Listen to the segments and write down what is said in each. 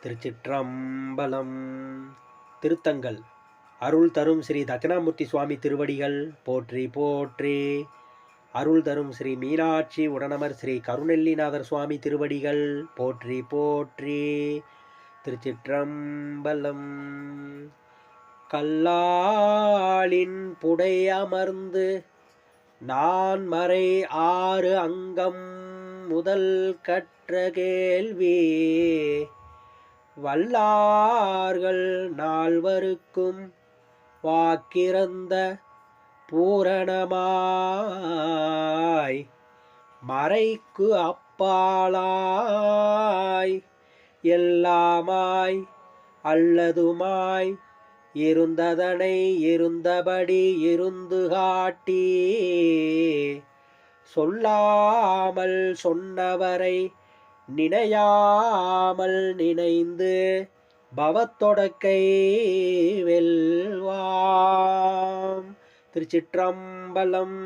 திருச்சிற்றம்பலம். திருத்தங்கள் அருள் தரும் ஸ்ரீ தட்சிணாமூர்த்தி சுவாமி திருவடிகள் போற்றி போற்றி. அருள் தரும் ஸ்ரீ மீனாட்சி உடனமர் ஸ்ரீ கருணெல்லிநாதர் சுவாமி திருவடிகள் போற்றி போற்றி. திருச்சிற்றம்பலம். கல்லாளின் புடை அமர்ந்து நான் மறை 6 அங்கம் முதல் கற்ற கேள்வி வல்லார்கள் நால்வருக்கும் வாக்கிறந்த பூரணமாய் மறைக்கு அப்பாலாய் எல்லாமாய் அல்லதுமாய் இருந்ததனை இருந்தபடி இருந்து காட்டி சொல்லாமல் சொன்னவரை நினையாமல் நினைந்து பவத்தொடக்கை வெல்வாம். திருச்சிற்றம்பலம்.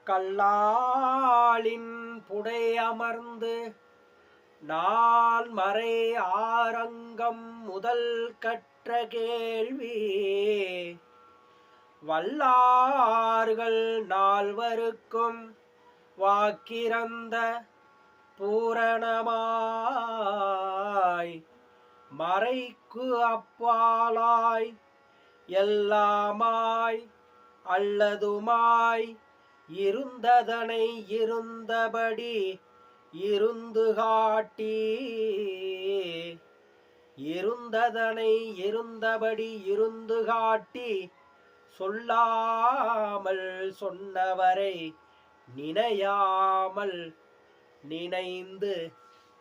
கல்லாளின் புடை அமர்ந்து நான் மறை 6 அங்கம் முதல் கற்ற கேள்வி வல்லார்கள் நால்வருக்கும் வாக்கிறந்த பூரணமாய் மறைக்கு அப்பாலாய் எல்லாமாய் அல்லதுமாய் இருந்ததனை இருந்தபடி இருந்து காட்டி இருந்ததனை இருந்தபடி இருந்து காட்டி சொல்லாமல் சொன்னவரை நினையாமல் நினைந்து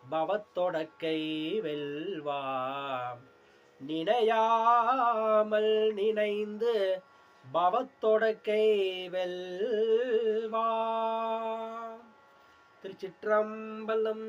பவத்தொடக்கை வெல்வாம். நினையாமல் நினைந்து பவத்தொடக்கை வெல்வாம். திருச்சிற்றம்பலம்.